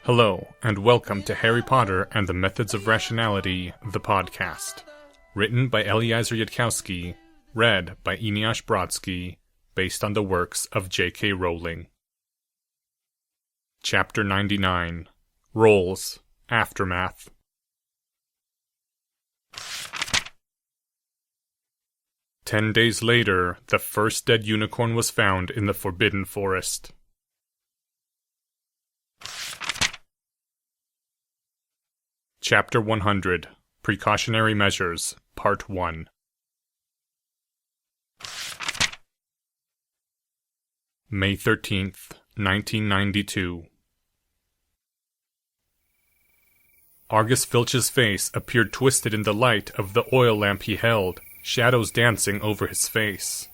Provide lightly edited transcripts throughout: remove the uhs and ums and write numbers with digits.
Hello, and welcome to Harry Potter and the Methods of Rationality, the podcast. Written by Eliezer Yudkowsky, read by Eneasz Brodsky, based on the works of J.K. Rowling. Chapter 99. Roles. Aftermath. "10 days later, the first dead unicorn was found in the Forbidden Forest. Chapter 100. Precautionary Measures, Part 1. May 13th, 1992. Argus Filch's face appeared twisted in the light of the oil lamp he held, shadows dancing over his face.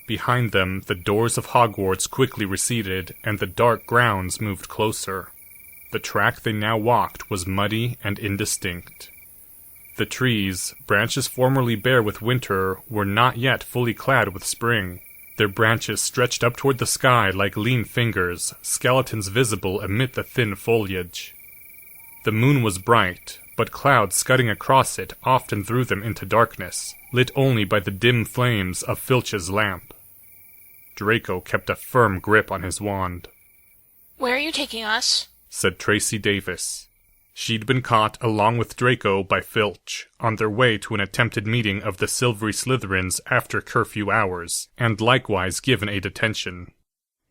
Behind them, the doors of Hogwarts quickly receded, and the dark grounds moved closer. The track they now walked was muddy and indistinct. The trees, branches formerly bare with winter, were not yet fully clad with spring. Their branches stretched up toward the sky like lean fingers, skeletons visible amid the thin foliage. The moon was bright, but clouds scudding across it often threw them into darkness, lit only by the dim flames of Filch's lamp. Draco kept a firm grip on his wand. "Where are you taking us?" said Tracy Davis. She'd been caught along with Draco by Filch, on their way to an attempted meeting of the Silvery Slytherins after curfew hours, and likewise given a detention.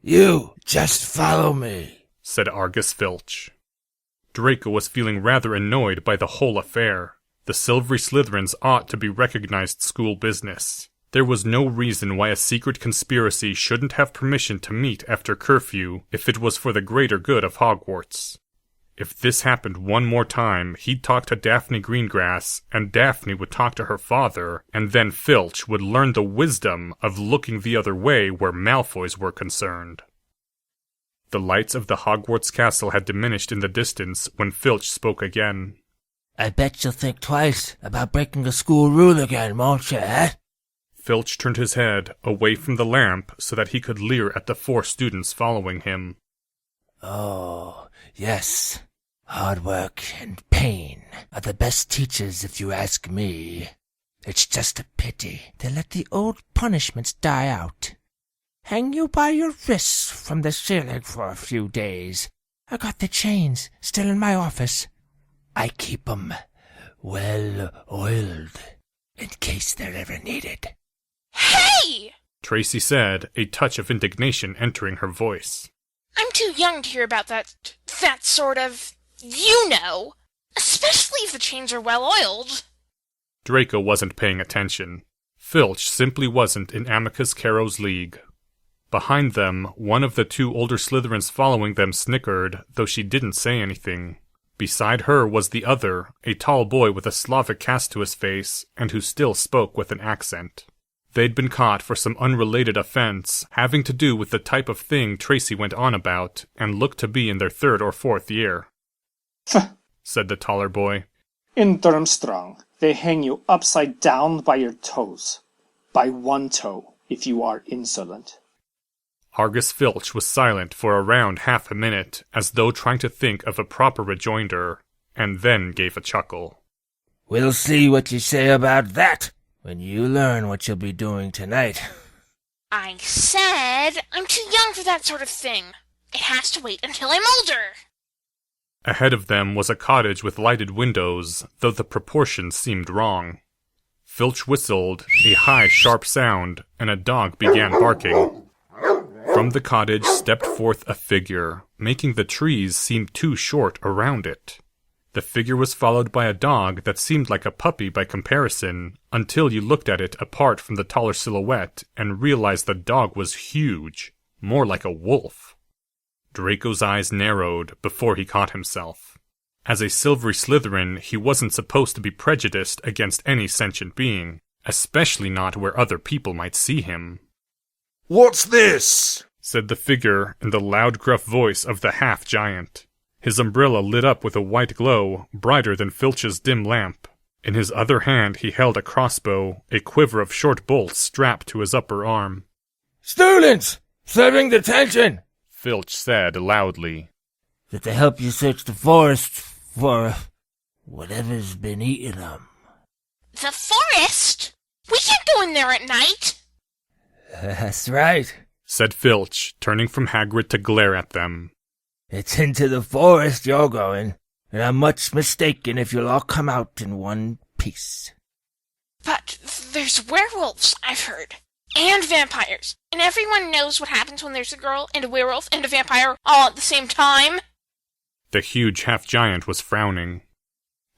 "You just follow me," said Argus Filch. Draco was feeling rather annoyed by the whole affair. The Silvery Slytherins ought to be recognized school business. There was no reason why a secret conspiracy shouldn't have permission to meet after curfew if it was for the greater good of Hogwarts. If this happened one more time, he'd talk to Daphne Greengrass, and Daphne would talk to her father, and then Filch would learn the wisdom of looking the other way where Malfoys were concerned. The lights of the Hogwarts castle had diminished in the distance when Filch spoke again. "I bet you'll think twice about breaking a school rule again, won't you, eh?" Filch turned his head away from the lamp so that he could leer at the 4 students following him. "Oh, yes. Hard work and pain are the best teachers if you ask me. It's just a pity they let the old punishments die out. Hang you by your wrists from the ceiling for a few days. I got the chains still in my office. I keep 'em well oiled in case they're ever needed." "Hey!" Tracy said, a touch of indignation entering her voice. "I'm too young to hear about that sort of, especially if the chains are well oiled." Draco wasn't paying attention. Filch simply wasn't in Amicus Caro's league. Behind them, one of the 2 older Slytherins following them snickered, though she didn't say anything. Beside her was the other, a tall boy with a Slavic cast to his face, and who still spoke with an accent. They'd been caught for some unrelated offense, having to do with the type of thing Tracy went on about, and looked to be in their 3rd or 4th year. Said the taller boy. "In Durmstrang, they hang you upside down by your toes. By one toe, if you are insolent." Argus Filch was silent for around half a minute, as though trying to think of a proper rejoinder, and then gave a chuckle. "We'll see what you say about that when you learn what you'll be doing tonight." "I said I'm too young for that sort of thing. It has to wait until I'm older." Ahead of them was a cottage with lighted windows, though the proportions seemed wrong. Filch whistled, a high, sharp sound, and a dog began barking. From the cottage stepped forth a figure, making the trees seem too short around it. The figure was followed by a dog that seemed like a puppy by comparison, until you looked at it apart from the taller silhouette and realized the dog was huge, more like a wolf. Draco's eyes narrowed before he caught himself. As a Silvery Slytherin, he wasn't supposed to be prejudiced against any sentient being, especially not where other people might see him. "What's this?" said the figure in the loud, gruff voice of the half-giant. His umbrella lit up with a white glow, brighter than Filch's dim lamp. In his other hand he held a crossbow, a quiver of short bolts strapped to his upper arm. "Students! Serving detention!" Filch said loudly. that they help you search the forest for whatever's been eating them. The forest? We can't go in there at night. That's right. Said Filch, turning from Hagrid to glare at them. It's into the forest you're going, and I'm much mistaken if you'll all come out in one piece. But there's werewolves, I've heard. And vampires. And everyone knows what happens when there's a girl and a werewolf and a vampire all at the same time. The huge half-giant was frowning.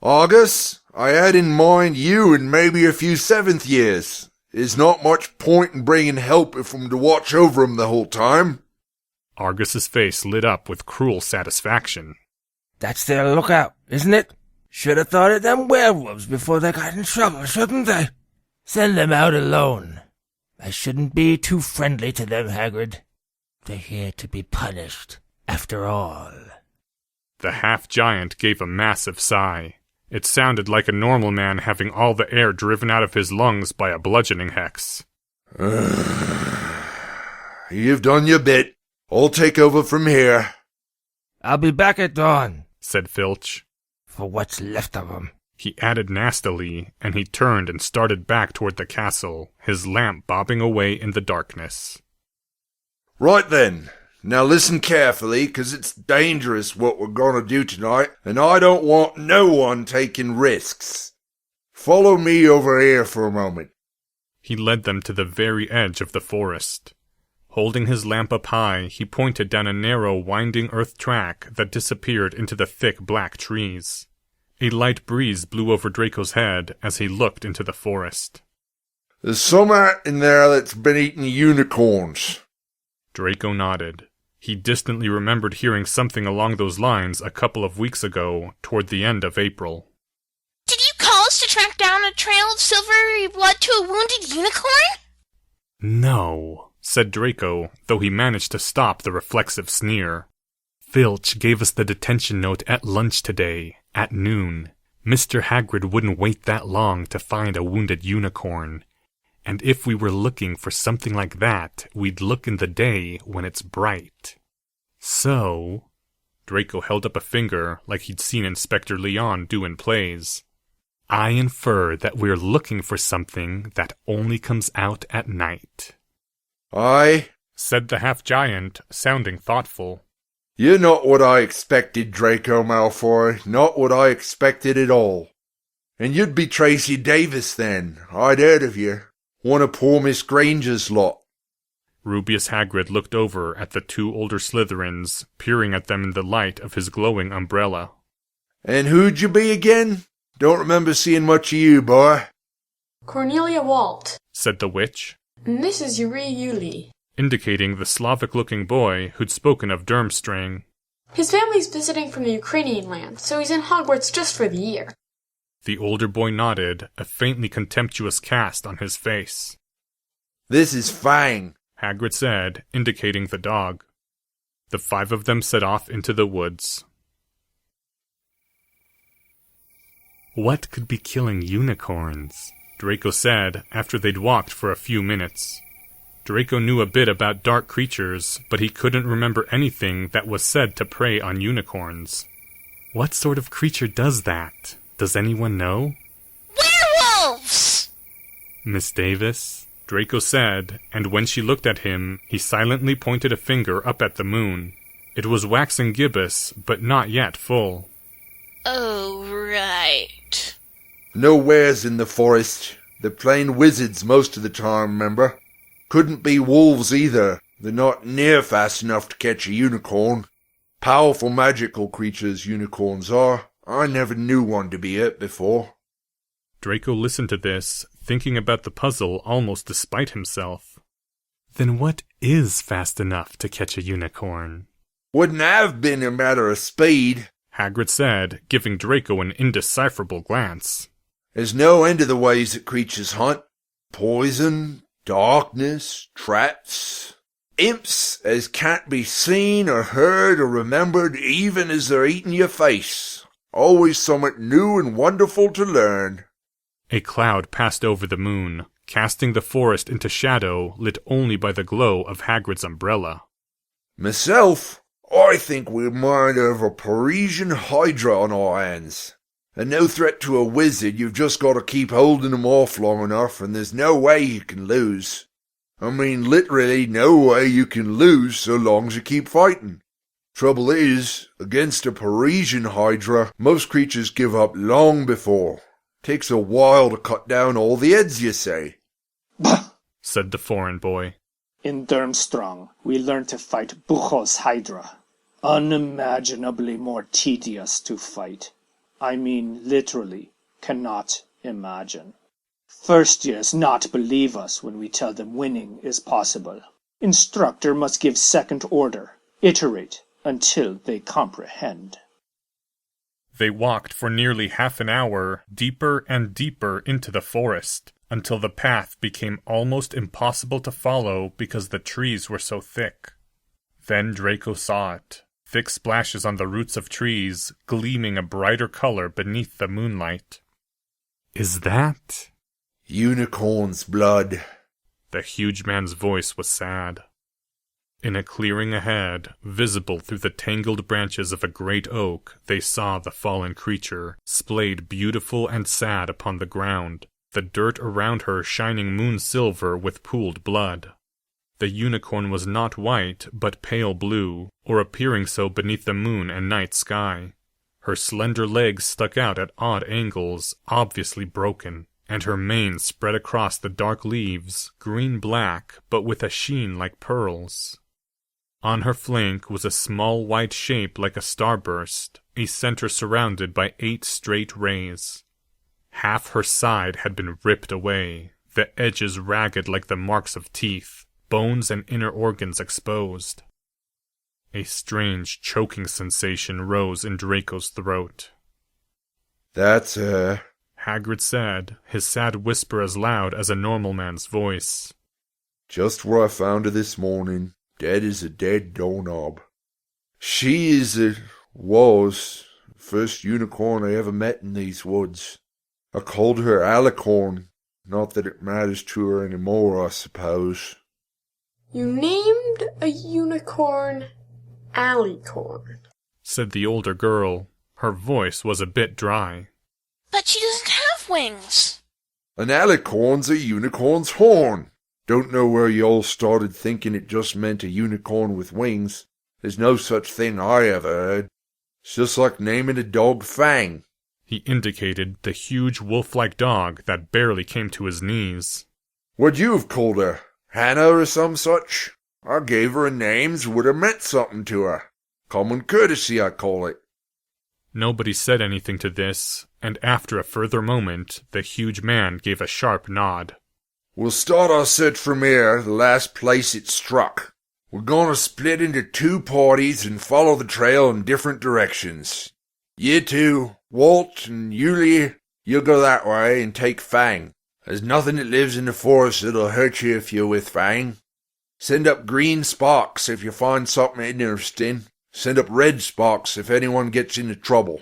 Argus, I had in mind you and maybe a few 7th years. There's not much point in bringing help if I'm to watch over 'em the whole time. Argus's face lit up with cruel satisfaction. That's their lookout, isn't it? Should have thought of them werewolves before they got in trouble, shouldn't they? Send them out alone. I shouldn't be too friendly to them, Hagrid. They're here to be punished, after all. The half-giant gave a massive sigh. It sounded like a normal man having all the air driven out of his lungs by a bludgeoning hex. You've done your bit. I'll take over from here. I'll be back at dawn, said Filch. for what's left of 'em. He added nastily, and he turned and started back toward the castle, his lamp bobbing away in the darkness. Right then. Now listen carefully, 'cause it's dangerous what we're gonna do tonight, and I don't want no one taking risks. Follow me over here for a moment. He led them to the very edge of the forest. Holding his lamp up high, he pointed down a narrow, winding earth track that disappeared into the thick black trees. A light breeze blew over Draco's head as he looked into the forest. There's someone in there that's been eating unicorns. Draco nodded. He distantly remembered hearing something along those lines a couple of weeks ago, toward the end of April. Did you call us to track down a trail of silvery blood to a wounded unicorn? No, said Draco, though he managed to stop the reflexive sneer. Filch gave us the detention note at lunch today, at noon. Mr. Hagrid wouldn't wait that long to find a wounded unicorn. And if we were looking for something like that, we'd look in the day when it's bright. So, Draco held up a finger like he'd seen Inspector Leon do in plays. I infer that we're looking for something that only comes out at night. Aye, said the half-giant, sounding thoughtful. You're not what I expected, Draco Malfoy. Not what I expected at all. And you'd be Tracy Davis then. I'd heard of you. One of poor Miss Granger's lot. Rubeus Hagrid looked over at the two older Slytherins, peering at them in the light of his glowing umbrella. And who'd you be again? Don't remember seeing much of you, boy. Cornelia Walt, said the witch, and this is Yuri Yuli. indicating the Slavic-looking boy who'd spoken of Durmstrang. His family's visiting from the Ukrainian land, so he's in Hogwarts just for the year. The older boy nodded, a faintly contemptuous cast on his face. This is Fang, Hagrid said, indicating the dog. The five of them set off into the woods. What could be killing unicorns? Draco said, after they'd walked for a few minutes. Draco knew a bit about dark creatures, but he couldn't remember anything that was said to prey on unicorns. What sort of creature does that? Does anyone know? Werewolves! Miss Davis, Draco said, and when she looked at him, he silently pointed a finger up at the moon. It was waxing gibbous, but not yet full. Oh, right. No wares in the forest. They're plain wizards most of the time, remember? Couldn't be wolves either. They're not near fast enough to catch a unicorn. Powerful magical creatures, unicorns are. I never knew one to be it before. Draco listened to this, thinking about the puzzle almost despite himself. Then what is fast enough to catch a unicorn? Wouldn't have been a matter of speed, Hagrid said, giving Draco an indecipherable glance. There's no end to the ways that creatures hunt. Poison, darkness, traps, imps as can't be seen or heard or remembered even as they're eating your face. Always something new and wonderful to learn. A cloud passed over the moon, casting the forest into shadow lit only by the glow of Hagrid's umbrella. Myself, I think we might have a Parisian Hydra on our hands. And no threat to a wizard, you've just got to keep holding 'em off long enough, and there's no way you can lose. I mean, literally no way you can lose so long as you keep fighting. Trouble is, against a Parisian Hydra, most creatures give up long before. Takes a while to cut down all the heads, you say. Bah! said the foreign boy. In Durmstrang, we learned to fight Buchos Hydra. Unimaginably more tedious to fight. I mean, literally, cannot imagine. First years not believe us when we tell them winning is possible. Instructor must give second order, iterate, until they comprehend. They walked for nearly half an hour, deeper and deeper into the forest, until the path became almost impossible to follow because the trees were so thick. Then Draco saw it. Thick splashes on the roots of trees, gleaming a brighter color beneath the moonlight. Is that? Unicorn's blood. The huge man's voice was sad. In a clearing ahead, visible through the tangled branches of a great oak, they saw the fallen creature, splayed beautiful and sad upon the ground, the dirt around her shining moon-silver with pooled blood. The unicorn was not white, but pale blue, or appearing so beneath the moon and night sky. Her slender legs stuck out at odd angles, obviously broken, and her mane spread across the dark leaves, green-black, but with a sheen like pearls. On her flank was a small white shape like a starburst, a center surrounded by 8 straight rays. Half her side had been ripped away, the edges ragged like the marks of teeth, bones and inner organs exposed. A strange choking sensation rose in Draco's throat. That's her, Hagrid said, his sad whisper as loud as a normal man's voice. Just where I found her this morning, dead as a dead doorknob. She was first unicorn I ever met in these woods. I called her Alicorn, not that it matters to her any more, I suppose. You named a unicorn Alicorn, said the older girl. Her voice was a bit dry. But she doesn't have wings. An alicorn's a unicorn's horn. Don't know where you all started thinking it just meant a unicorn with wings. There's no such thing I ever heard. It's just like naming a dog Fang. He indicated the huge wolf-like dog that barely came to his knees. What'd you have called her? Hannah or some such? I gave her a name that would have meant something to her. Common courtesy, I call it. Nobody said anything to this, and after a further moment, the huge man gave a sharp nod. We'll start our search from here, the last place it struck. We're gonna split into 2 parties and follow the trail in different directions. You two, Walt and Yulia, you'll go that way and take Fang. There's nothing that lives in the forest that'll hurt you if you're with Fang. Send up green sparks if you find something interesting. Send up red sparks if anyone gets into trouble.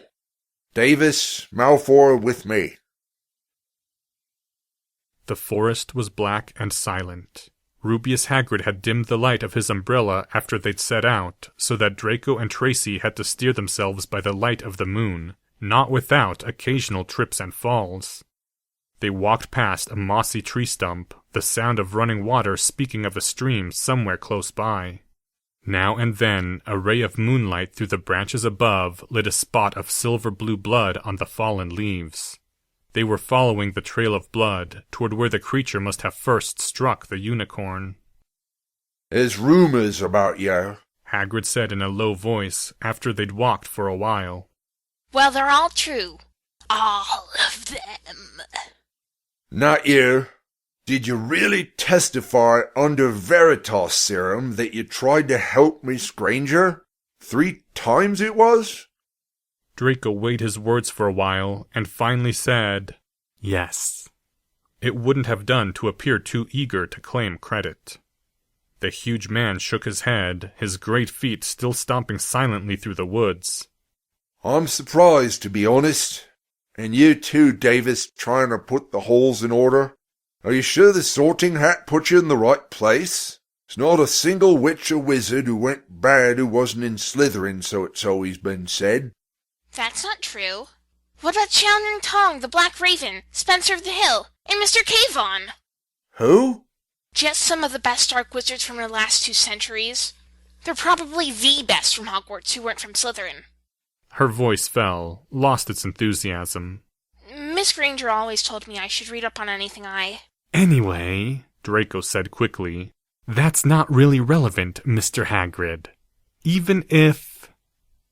Davis, Malfoy with me. The forest was black and silent. Rubeus Hagrid had dimmed the light of his umbrella after they'd set out, so that Draco and Tracy had to steer themselves by the light of the moon, not without occasional trips and falls. They walked past a mossy tree stump, the sound of running water speaking of a stream somewhere close by. Now and then, a ray of moonlight through the branches above lit a spot of silver-blue blood on the fallen leaves. They were following the trail of blood, toward where the creature must have first struck the unicorn. There's rumors about you, Hagrid said in a low voice, after they'd walked for a while. Well, they're all true. All of them. Not you. Did you really testify under Veritas serum that you tried to help Miss Granger? 3 times it was? Draco weighed his words for a while, and finally said, yes. It wouldn't have done to appear too eager to claim credit. The huge man shook his head, his great feet still stomping silently through the woods. I'm surprised, to be honest. And you too, Davis, trying to put the holes in order. Are you sure the sorting hat put you in the right place? There's not a single witch or wizard who went bad who wasn't in Slytherin, so it's always been said. That's not true. What about Chandran Tong, the Black Raven, Spencer of the Hill, and Mr. Kayvon? Who? Just some of the best dark wizards from the last 2 centuries. They're probably the best from Hogwarts who weren't from Slytherin. Her voice fell, lost its enthusiasm. Miss Granger always told me I should read up on anything Anyway, Draco said quickly, that's not really relevant, Mr. Hagrid. Even if...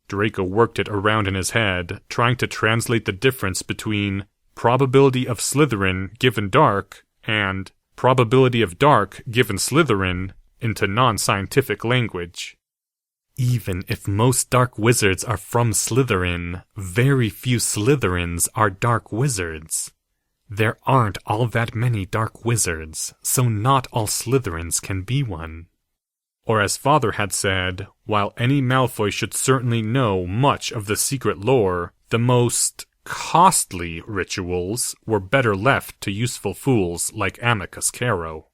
Draco worked it around in his head, trying to translate the difference between probability of Slytherin given dark and probability of dark given Slytherin into non-scientific language. Even if most dark wizards are from Slytherin, very few Slytherins are dark wizards. There aren't all that many dark wizards, so not all Slytherins can be one. Or as Father had said, while any Malfoy should certainly know much of the secret lore, the most costly rituals were better left to useful fools like Amicus Carrow.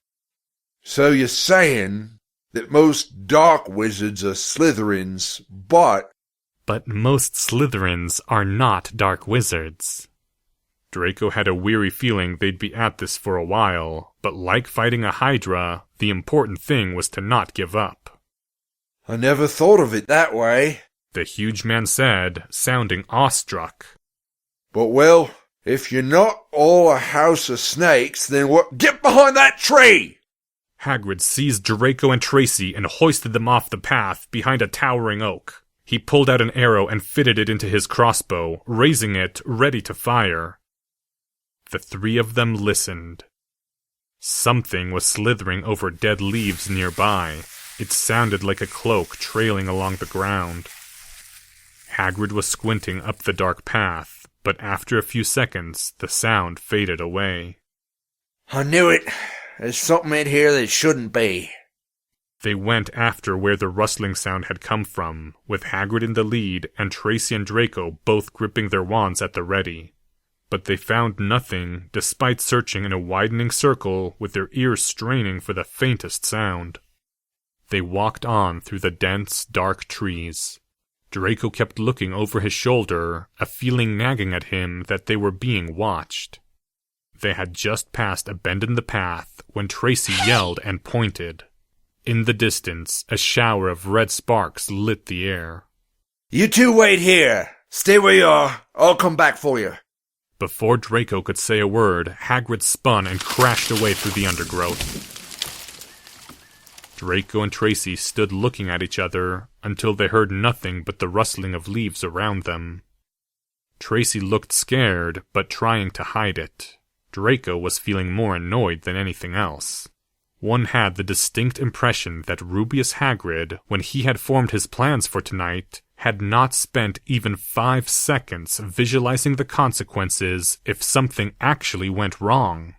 So you're saying that most dark wizards are Slytherins, but most Slytherins are not dark wizards. Draco had a weary feeling they'd be at this for a while, but like fighting a Hydra, the important thing was to not give up. I never thought of it that way, the huge man said, sounding awestruck. But well, if you're not all a house of snakes, then what? Get behind that tree! Hagrid seized Draco and Tracy and hoisted them off the path behind a towering oak. He pulled out an arrow and fitted it into his crossbow, raising it, ready to fire. The 3 of them listened. Something was slithering over dead leaves nearby. It sounded like a cloak trailing along the ground. Hagrid was squinting up the dark path, but after a few seconds, the sound faded away. I knew it. There's something in here that shouldn't be. They went after where the rustling sound had come from, with Hagrid in the lead and Tracy and Draco both gripping their wands at the ready. But they found nothing, despite searching in a widening circle with their ears straining for the faintest sound. They walked on through the dense, dark trees. Draco kept looking over his shoulder, a feeling nagging at him that they were being watched. They had just passed a bend in the path when Tracy yelled and pointed. In the distance, a shower of red sparks lit the air. You two wait here. Stay where you are. I'll come back for you. Before Draco could say a word, Hagrid spun and crashed away through the undergrowth. Draco and Tracy stood looking at each other until they heard nothing but the rustling of leaves around them. Tracy looked scared, but trying to hide it. Draco was feeling more annoyed than anything else. One had the distinct impression that Rubeus Hagrid, when he had formed his plans for tonight, had not spent even 5 seconds visualizing the consequences if something actually went wrong.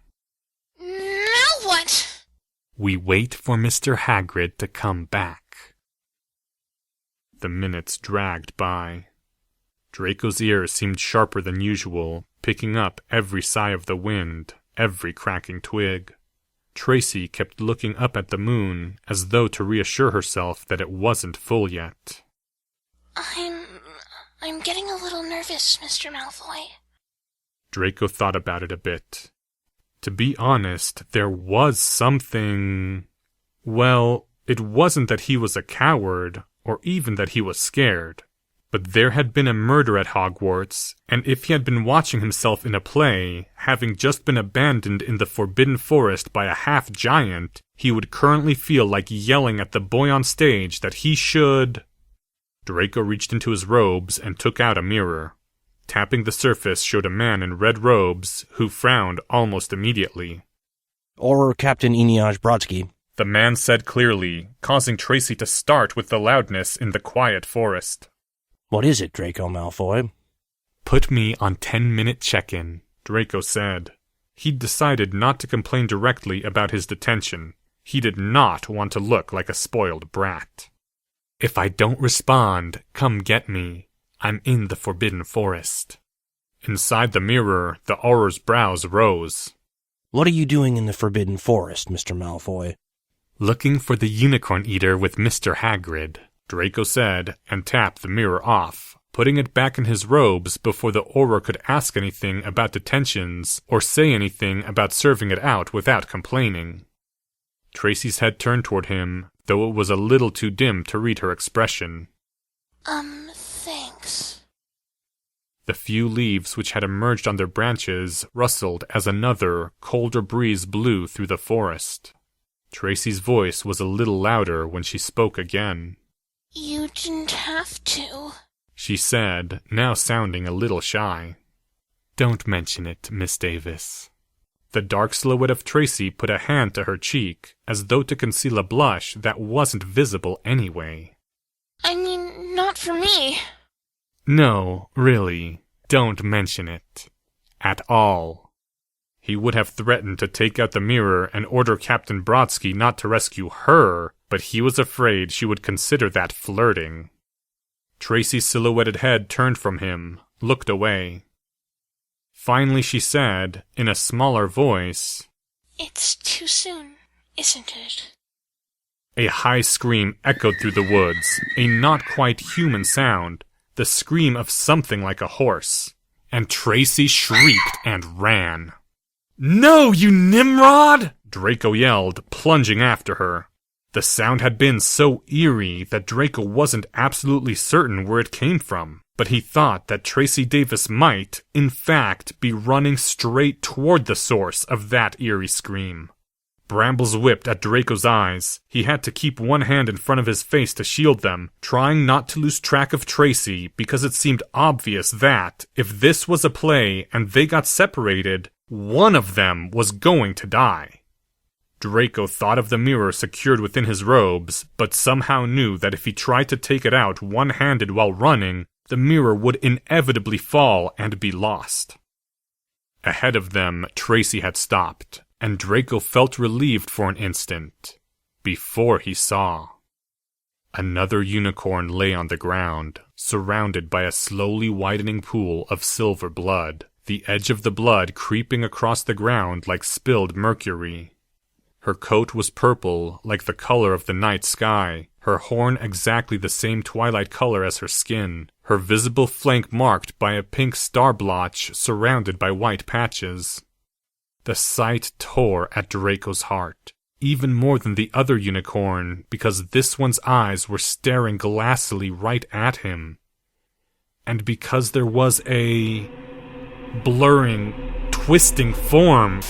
Now what? We wait for Mr. Hagrid to come back. The minutes dragged by. Draco's ears seemed sharper than usual, picking up every sigh of the wind, every cracking twig. Tracy kept looking up at the moon, as though to reassure herself that it wasn't full yet. I'm getting a little nervous, Mr. Malfoy. Draco thought about it a bit. To be honest, there was something... Well, it wasn't that he was a coward, or even that he was scared. But there had been a murder at Hogwarts, and if he had been watching himself in a play, having just been abandoned in the Forbidden Forest by a half-giant, he would currently feel like yelling at the boy on stage that he should... Draco reached into his robes and took out a mirror. Tapping the surface showed a man in red robes, who frowned almost immediately. Or Captain Inyaj Brodsky. The man said clearly, causing Tracy to start with the loudness in the quiet forest. What is it, Draco Malfoy? Put me on 10-minute check-in, Draco said. He'd decided not to complain directly about his detention. He did not want to look like a spoiled brat. If I don't respond, come get me. I'm in the Forbidden Forest. Inside the mirror, the Auror's brows rose. What are you doing in the Forbidden Forest, Mr. Malfoy? "Looking for the unicorn eater with Mr. Hagrid," Draco said, and tapped the mirror off, putting it back in his robes before the Auror could ask anything about detentions or say anything about serving it out without complaining. Tracy's head turned toward him, though it was a little too dim to read her expression. Thanks. The few leaves which had emerged on their branches rustled as another, colder breeze blew through the forest. Tracy's voice was a little louder when she spoke again. You didn't have to, she said, now sounding a little shy. "Don't mention it, Miss Davis." The dark silhouette of Tracy put a hand to her cheek, as though to conceal a blush that wasn't visible anyway. I mean, not for me. No, really, don't mention it. At all. He would have threatened to take out the mirror and order Captain Brodsky not to rescue her, but he was afraid she would consider that flirting. Tracy's silhouetted head turned from him, looked away. Finally she said, in a smaller voice, It's too soon, isn't it? A high scream echoed through the woods, a not quite human sound, the scream of something like a horse, and Tracy shrieked and ran. "No, you Nimrod!" Draco yelled, plunging after her. The sound had been so eerie that Draco wasn't absolutely certain where it came from, but he thought that Tracy Davis might, in fact, be running straight toward the source of that eerie scream. Brambles whipped at Draco's eyes. He had to keep one hand in front of his face to shield them, trying not to lose track of Tracy because it seemed obvious that, if this was a play and they got separated, one of them was going to die. Draco thought of the mirror secured within his robes, but somehow knew that if he tried to take it out one-handed while running, the mirror would inevitably fall and be lost. Ahead of them, Tracy had stopped, and Draco felt relieved for an instant, before he saw. Another unicorn lay on the ground, surrounded by a slowly widening pool of silver blood, the edge of the blood creeping across the ground like spilled mercury. Her coat was purple, like the color of the night sky, her horn exactly the same twilight color as her skin, her visible flank marked by a pink star blotch surrounded by white patches. The sight tore at Draco's heart, even more than the other unicorn, because this one's eyes were staring glassily right at him. And because there was a blurring, twisting form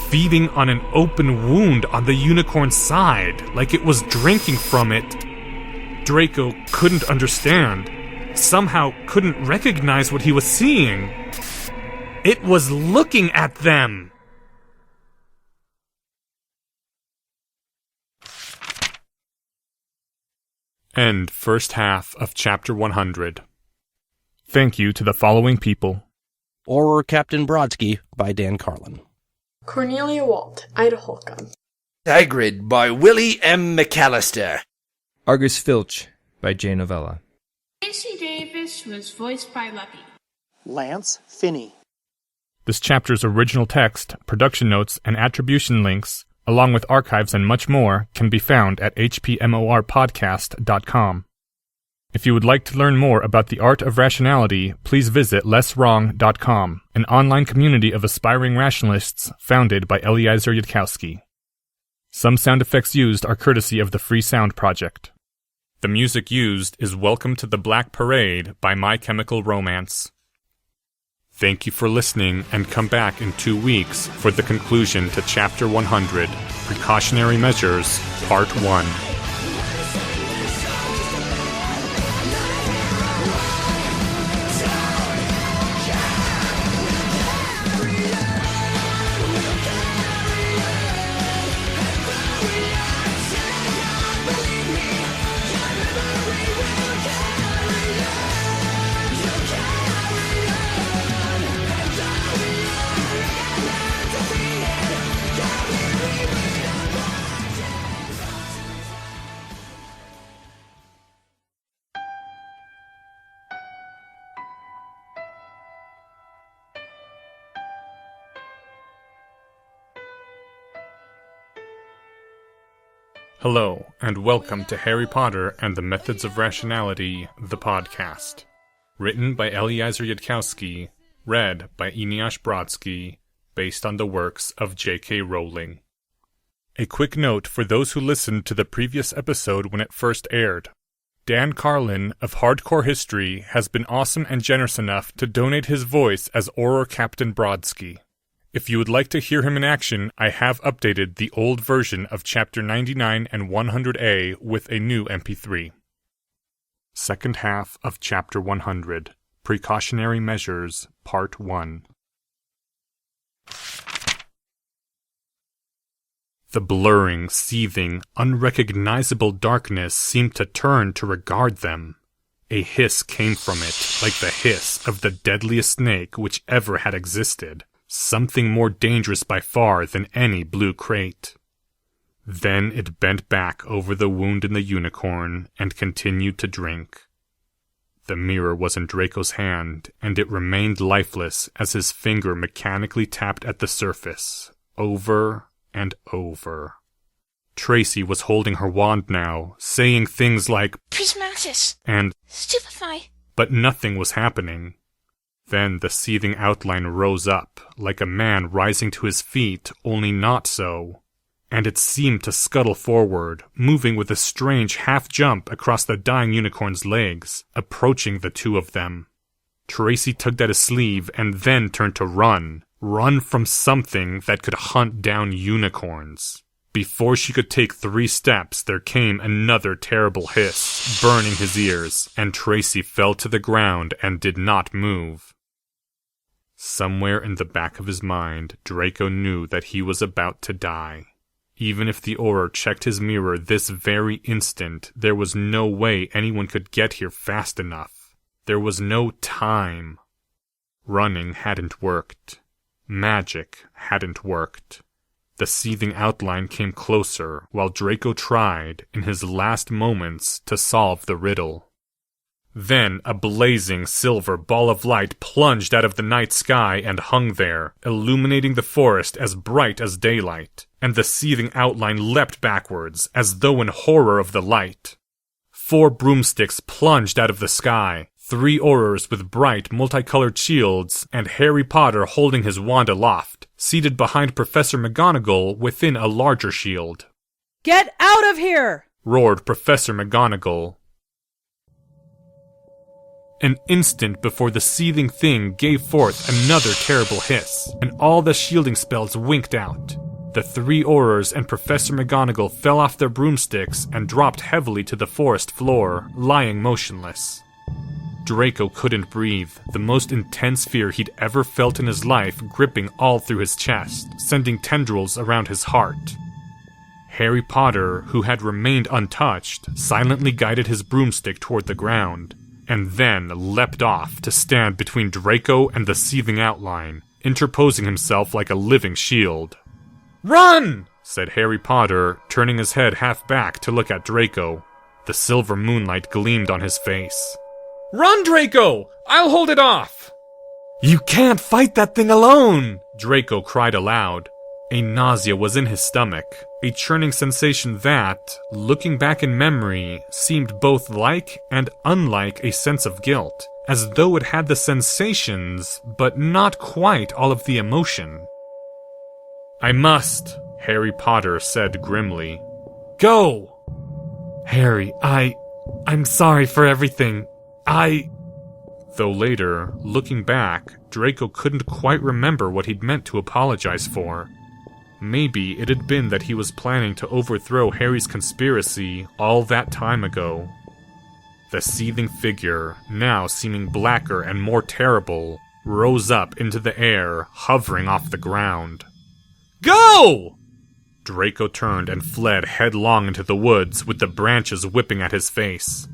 feeding on an open wound on the unicorn's side, like it was drinking from it. Draco couldn't understand, somehow couldn't recognize what he was seeing. It was looking at them! End first half of Chapter 100. Thank you to the following people. Auror Captain Brodsky by Dan Carlin. Cornelia Walt, Ida Holcomb. Hagrid by Willie M. McAllister. Argus Filch by Jay Novella. Tracy Davis was voiced by Lucky. Lance Finney. This chapter's original text, production notes, and attribution links, along with archives and much more, can be found at hpmorpodcast.com. If you would like to learn more about the art of rationality, please visit lesswrong.com, an online community of aspiring rationalists founded by Eliezer Yudkowsky. Some sound effects used are courtesy of the Free Sound Project. The music used is Welcome to the Black Parade by My Chemical Romance. Thank you for listening, and come back in 2 weeks for the conclusion to Chapter 100, Precautionary Measures, Part 1. Hello, and welcome to Harry Potter and the Methods of Rationality, the podcast. Written by Eliezer Yudkowsky, read by Eneasz Brodsky, based on the works of J.K. Rowling. A quick note for those who listened to the previous episode when it first aired. Dan Carlin of Hardcore History has been awesome and generous enough to donate his voice as Auror Captain Brodsky. If you would like to hear him in action, I have updated the old version of Chapter 99 and 100A with a new MP3. Second half of Chapter 100, Precautionary Measures, Part 1. The blurring, seething, unrecognizable darkness seemed to turn to regard them. A hiss came from it, like the hiss of the deadliest snake which ever had existed. Something more dangerous by far than any blue crate. Then it bent back over the wound in the unicorn and continued to drink. The mirror was in Draco's hand, and it remained lifeless as his finger mechanically tapped at the surface, over and over. Tracy was holding her wand now, saying things like Prismatis and Stupefy, but nothing was happening. Then the seething outline rose up, like a man rising to his feet, only not so. And it seemed to scuttle forward, moving with a strange half-jump across the dying unicorn's legs, approaching the two of them. Tracy tugged at his sleeve and then turned to run. Run from something that could hunt down unicorns. Before she could take 3 steps, there came another terrible hiss, burning his ears, and Tracy fell to the ground and did not move. Somewhere in the back of his mind, Draco knew that he was about to die. Even if the Auror checked his mirror this very instant, there was no way anyone could get here fast enough. There was no time. Running hadn't worked. Magic hadn't worked. The seething outline came closer, while Draco tried, in his last moments, to solve the riddle. Then a blazing silver ball of light plunged out of the night sky and hung there, illuminating the forest as bright as daylight, and the seething outline leapt backwards, as though in horror of the light. 4 broomsticks plunged out of the sky, 3 Aurors with bright, multicolored shields, and Harry Potter holding his wand aloft, seated behind Professor McGonagall within a larger shield. "Get out of here!" roared Professor McGonagall. An instant before the seething thing gave forth another terrible hiss, and all the shielding spells winked out. The 3 Aurors and Professor McGonagall fell off their broomsticks and dropped heavily to the forest floor, lying motionless. Draco couldn't breathe, the most intense fear he'd ever felt in his life gripping all through his chest, sending tendrils around his heart. Harry Potter, who had remained untouched, silently guided his broomstick toward the ground, and then leapt off to stand between Draco and the seething outline, interposing himself like a living shield. "Run!" said Harry Potter, turning his head half back to look at Draco. The silver moonlight gleamed on his face. "Run, Draco! I'll hold it off!" "You can't fight that thing alone!" Draco cried aloud. A nausea was in his stomach, a churning sensation that, looking back in memory, seemed both like and unlike a sense of guilt, as though it had the sensations, but not quite all of the emotion. "I must," Harry Potter said grimly. "Go!" "Harry, I'm sorry for everything. Though later, looking back, Draco couldn't quite remember what he'd meant to apologize for. Maybe it had been that he was planning to overthrow Harry's conspiracy all that time ago. The seething figure, now seeming blacker and more terrible, rose up into the air, hovering off the ground. "Go!" Draco turned and fled headlong into the woods with the branches whipping at his face.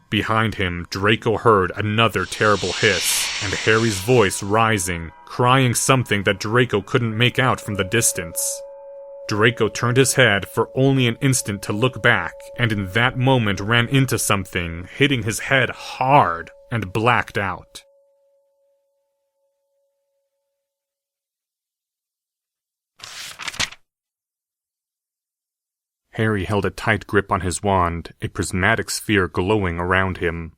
Behind him, Draco heard another terrible hiss, and Harry's voice rising, crying something that Draco couldn't make out from the distance. Draco turned his head for only an instant to look back, and in that moment ran into something, hitting his head hard, and blacked out. Harry held a tight grip on his wand, a prismatic sphere glowing around him.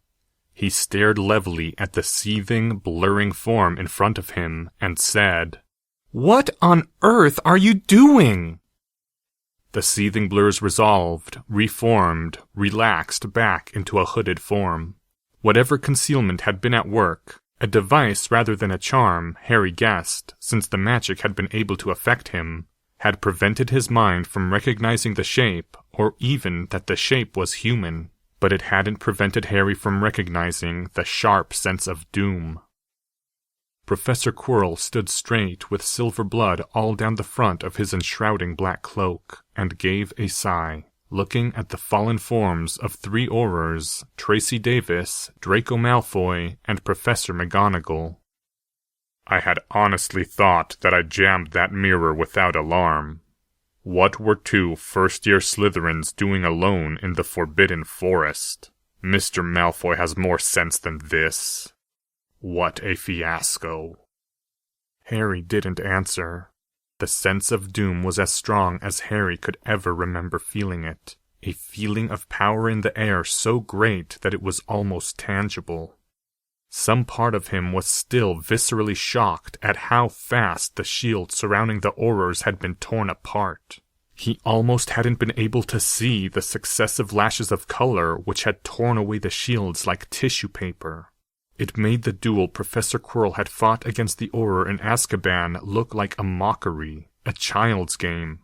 He stared levelly at the seething, blurring form in front of him and said, "What on earth are you doing?" The seething blurs resolved, reformed, relaxed back into a hooded form. Whatever concealment had been at work, a device rather than a charm, Harry guessed, since the magic had been able to affect him, had prevented his mind from recognizing the shape, or even that the shape was human. But it hadn't prevented Harry from recognizing the sharp sense of doom. Professor Quirrell stood straight with silver blood all down the front of his enshrouding black cloak, and gave a sigh, looking at the fallen forms of 3 Aurors, Tracy Davis, Draco Malfoy, and Professor McGonagall. "I had honestly thought that I jammed that mirror without alarm. What were 2 first-year Slytherins doing alone in the Forbidden Forest? Mr. Malfoy has more sense than this. What a fiasco." Harry didn't answer. The sense of doom was as strong as Harry could ever remember feeling it, a feeling of power in the air so great that it was almost tangible. Some part of him was still viscerally shocked at how fast the shield surrounding the Aurors had been torn apart. He almost hadn't been able to see the successive lashes of color which had torn away the shields like tissue paper. It made the duel Professor Quirrell had fought against the Auror in Azkaban look like a mockery, a child's game.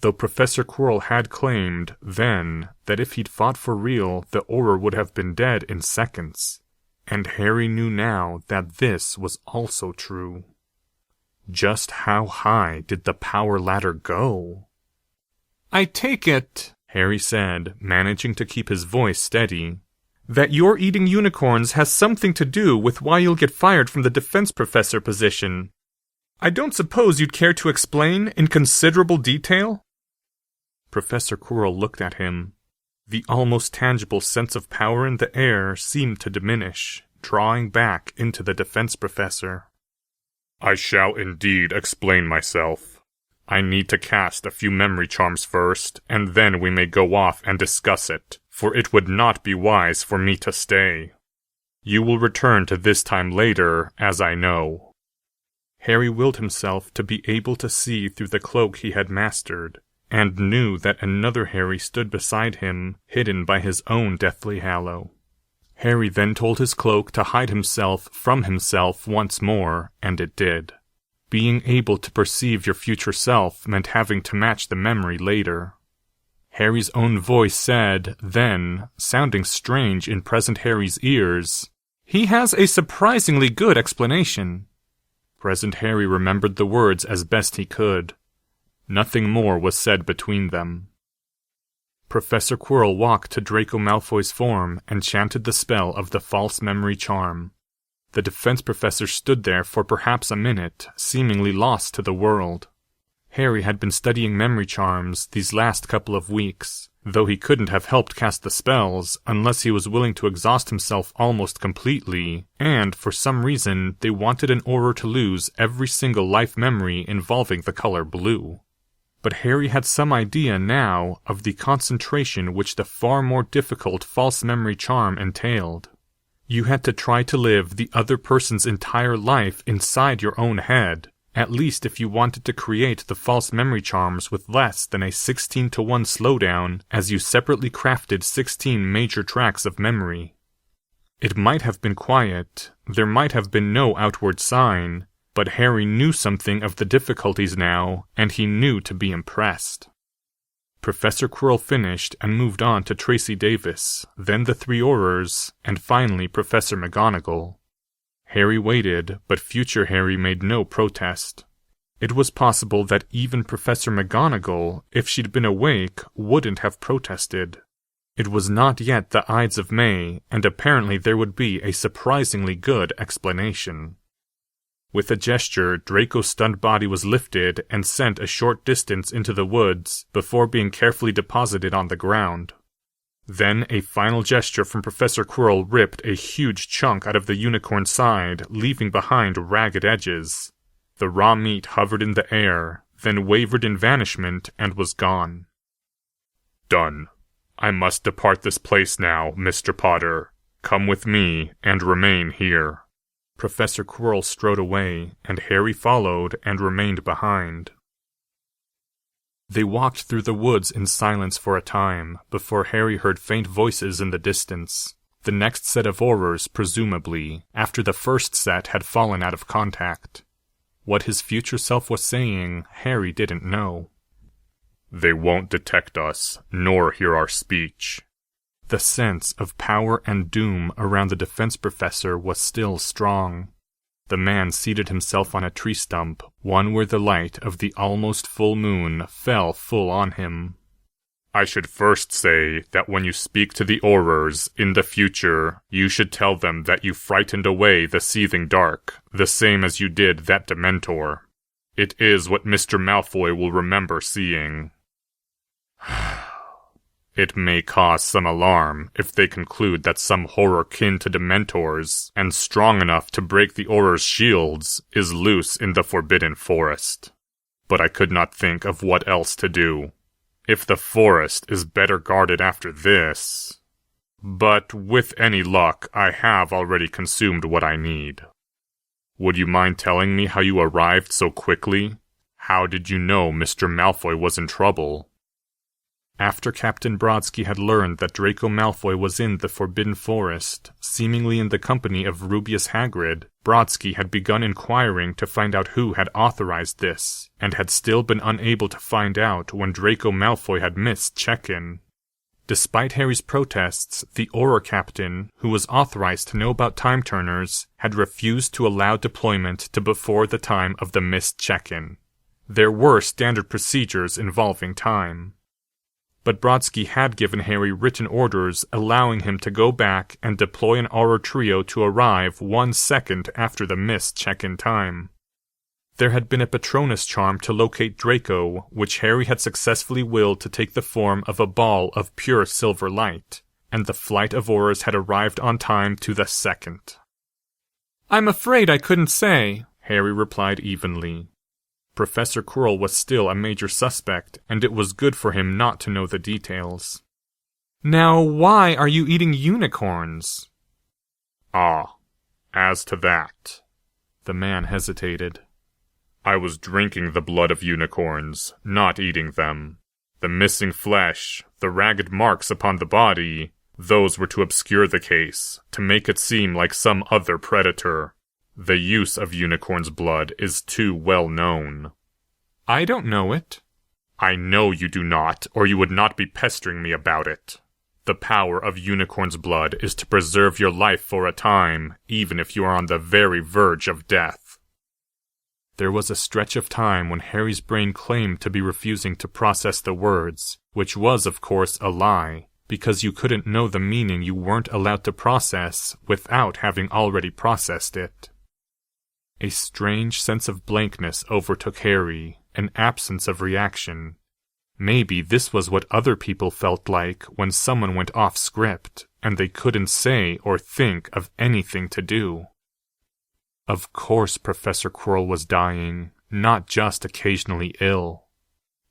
Though Professor Quirrell had claimed, then, that if he'd fought for real, the Auror would have been dead in seconds. And Harry knew now that this was also true. Just how high did the power ladder go? "I take it," Harry said, managing to keep his voice steady, "that your eating unicorns has something to do with why you'll get fired from the defense professor position. I don't suppose you'd care to explain in considerable detail?" Professor Quirrell looked at him. The almost tangible sense of power in the air seemed to diminish, drawing back into the defense professor. "I shall indeed explain myself. I need to cast a few memory charms first, and then we may go off and discuss it, for it would not be wise for me to stay. You will return to this time later, as I know." Harry willed himself to be able to see through the cloak he had mastered, and knew that another Harry stood beside him, hidden by his own deathly halo. Harry then told his cloak to hide himself from himself once more, and it did. Being able to perceive your future self meant having to match the memory later. Harry's own voice said, then, sounding strange in present Harry's ears, "He has a surprisingly good explanation." Present Harry remembered the words as best he could. Nothing more was said between them. Professor Quirrell walked to Draco Malfoy's form and chanted the spell of the false memory charm. The defense professor stood there for perhaps a minute, seemingly lost to the world. Harry had been studying memory charms these last couple of weeks, though he couldn't have helped cast the spells unless he was willing to exhaust himself almost completely, and for some reason they wanted an Auror to lose every single life memory involving the color blue. But Harry had some idea now of the concentration which the far more difficult false memory charm entailed. You had to try to live the other person's entire life inside your own head, at least if you wanted to create the false memory charms with less than a 16-to-1 slowdown as you separately crafted 16 major tracks of memory. It might have been quiet, there might have been no outward sign, but Harry knew something of the difficulties now, and he knew to be impressed. Professor Quirrell finished and moved on to Tracy Davis, then the 3 Aurors, and finally Professor McGonagall. Harry waited, but future Harry made no protest. It was possible that even Professor McGonagall, if she'd been awake, wouldn't have protested. It was not yet the Ides of May, and apparently there would be a surprisingly good explanation. With a gesture, Draco's stunned body was lifted and sent a short distance into the woods before being carefully deposited on the ground. Then a final gesture from Professor Quirrell ripped a huge chunk out of the unicorn's side, leaving behind ragged edges. The raw meat hovered in the air, then wavered in vanishment and was gone. done. I must depart this place now, Mr. Potter. Come with me, and remain here." Professor Quirrell strode away, and Harry followed and remained behind. They walked through the woods in silence for a time, before Harry heard faint voices in the distance. The next set of Aurors, presumably, after the first set had fallen out of contact. What his future self was saying, Harry didn't know. "They won't detect us, nor hear our speech." The sense of power and doom around the defense professor was still strong. The man seated himself on a tree stump, one where the light of the almost full moon fell full on him. "I should first say that when you speak to the Aurors in the future, you should tell them that you frightened away the seething dark, the same as you did that Dementor. It is what Mr. Malfoy will remember seeing. It may cause some alarm if they conclude that some horror kin to Dementors, and strong enough to break the Auror's shields, is loose in the Forbidden Forest. But I could not think of what else to do. If the forest is better guarded after this... But with any luck, I have already consumed what I need. Would you mind telling me how you arrived so quickly? How did you know Mr. Malfoy was in trouble?" After Captain Brodsky had learned that Draco Malfoy was in the Forbidden Forest, seemingly in the company of Rubeus Hagrid, Brodsky had begun inquiring to find out who had authorized this, and had still been unable to find out when Draco Malfoy had missed check-in. Despite Harry's protests, the Auror captain, who was authorized to know about time-turners, had refused to allow deployment to before the time of the missed check-in. There were standard procedures involving time. But Brodsky had given Harry written orders allowing him to go back and deploy an Auror trio to arrive 1 second after the missed check-in time. There had been a Patronus charm to locate Draco, which Harry had successfully willed to take the form of a ball of pure silver light, and the flight of Aurors had arrived on time to the second. "I'm afraid I couldn't say," Harry replied evenly. Professor Quirrell was still a major suspect, and it was good for him not to know the details. "Now, why are you eating unicorns?" "Ah, as to that..." The man hesitated. "I was drinking the blood of unicorns, not eating them. The missing flesh, the ragged marks upon the body, those were to obscure the case, to make it seem like some other predator. The use of unicorn's blood is too well known." "I don't know it." "I know you do not, or you would not be pestering me about it. The power of unicorn's blood is to preserve your life for a time, even if you are on the very verge of death." There was a stretch of time when Harry's brain claimed to be refusing to process the words, which was, of course, a lie, because you couldn't know the meaning you weren't allowed to process without having already processed it. A strange sense of blankness overtook Harry, an absence of reaction. Maybe this was what other people felt like when someone went off script, and they couldn't say or think of anything to do. Of course Professor Quirrell was dying, not just occasionally ill.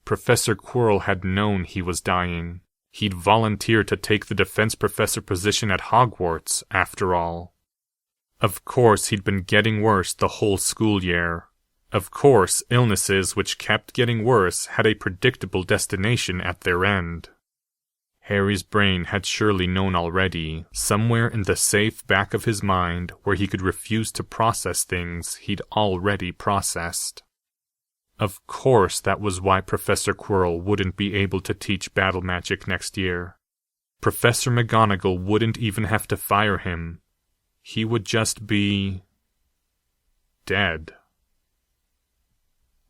Professor Quirrell had known he was dying. He'd volunteered to take the defense professor position at Hogwarts, after all. Of course he'd been getting worse the whole school year. Of course illnesses which kept getting worse had a predictable destination at their end. Harry's brain had surely known already, somewhere in the safe back of his mind where he could refuse to process things he'd already processed. Of course that was why Professor Quirrell wouldn't be able to teach battle magic next year. Professor McGonagall wouldn't even have to fire him. He would just be... dead.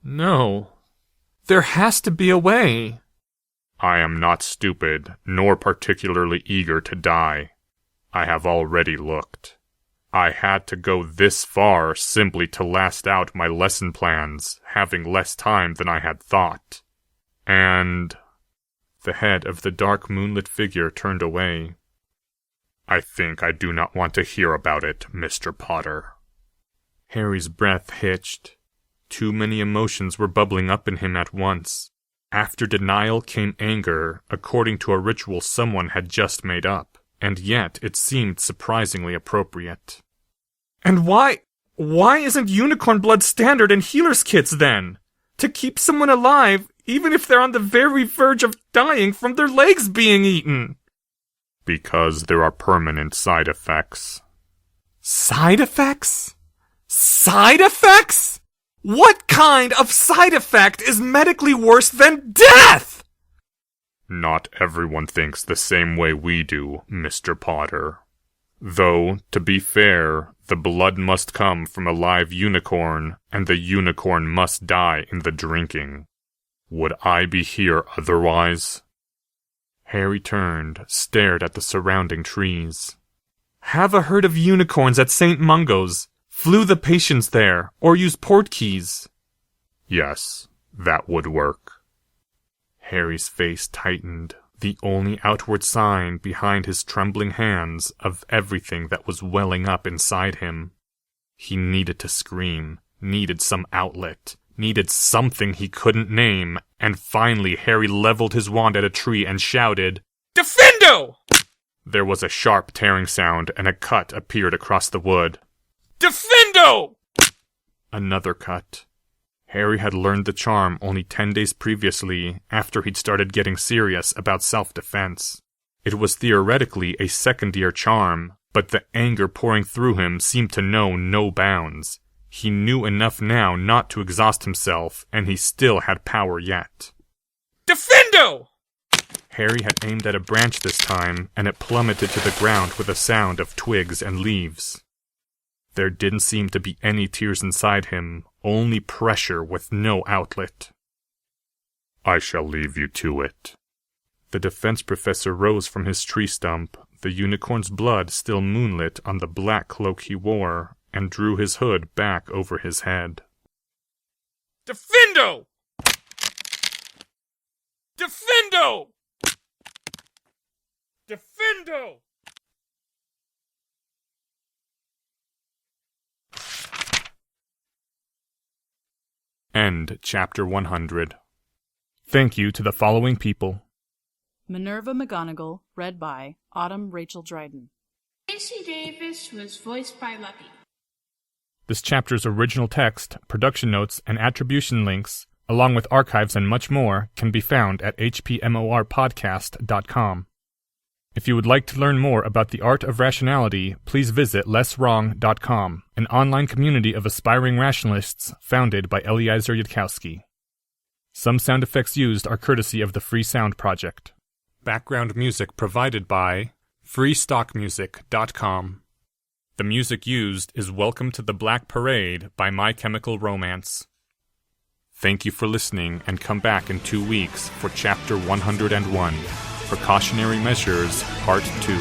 "No. There has to be a way." "I am not stupid, nor particularly eager to die. I have already looked. I had to go this far simply to last out my lesson plans, having less time than I had thought. And..." The head of the dark moonlit figure turned away. "I think I do not want to hear about it, Mr. Potter." Harry's breath hitched. Too many emotions were bubbling up in him at once. After denial came anger, according to a ritual someone had just made up, and yet it seemed surprisingly appropriate. And why isn't unicorn blood standard in healer's kits then? To keep someone alive, even if they're on the very verge of dying from their legs being eaten? Because there are permanent side effects. Side effects? Side effects? What kind of side effect is medically worse than death? Not everyone thinks the same way we do, Mr. Potter. Though, to be fair, the blood must come from a live unicorn, and the unicorn must die in the drinking. Would I be here otherwise? Harry turned, stared at the surrounding trees. Have a herd of unicorns at St. Mungo's. Flew the patients there, or use port keys. Yes, that would work. Harry's face tightened, the only outward sign behind his trembling hands of everything that was welling up inside him. He needed to scream, needed some outlet, needed something he couldn't name, and finally Harry leveled his wand at a tree and shouted, "Defendo!" There was a sharp tearing sound, and a cut appeared across the wood. Defendo! Another cut. Harry had learned the charm only 10 days previously, after he'd started getting serious about self-defense. It was theoretically a second-year charm, but the anger pouring through him seemed to know no bounds. He knew enough now not to exhaust himself, and he still had power yet. Defendo! Harry had aimed at a branch this time, and it plummeted to the ground with a sound of twigs and leaves. There didn't seem to be any tears inside him, only pressure with no outlet. I shall leave you to it. The defense professor rose from his tree stump, the unicorn's blood still moonlit on the black cloak he wore, and drew his hood back over his head. Defendo! Defendo! Defendo! End Chapter 100. Thank you to the following people. Minerva McGonagall, read by Autumn Rachel Dryden. Casey Davis was voiced by Lucky. This chapter's original text, production notes, and attribution links, along with archives and much more, can be found at hpmorpodcast.com. If you would like to learn more about the art of rationality, please visit lesswrong.com, an online community of aspiring rationalists founded by Eliezer Yudkowsky. Some sound effects used are courtesy of the Free Sound Project. Background music provided by freestockmusic.com. The music used is Welcome to the Black Parade by My Chemical Romance. Thank you for listening, and come back in 2 weeks for Chapter 101. Precautionary Measures, Part 2.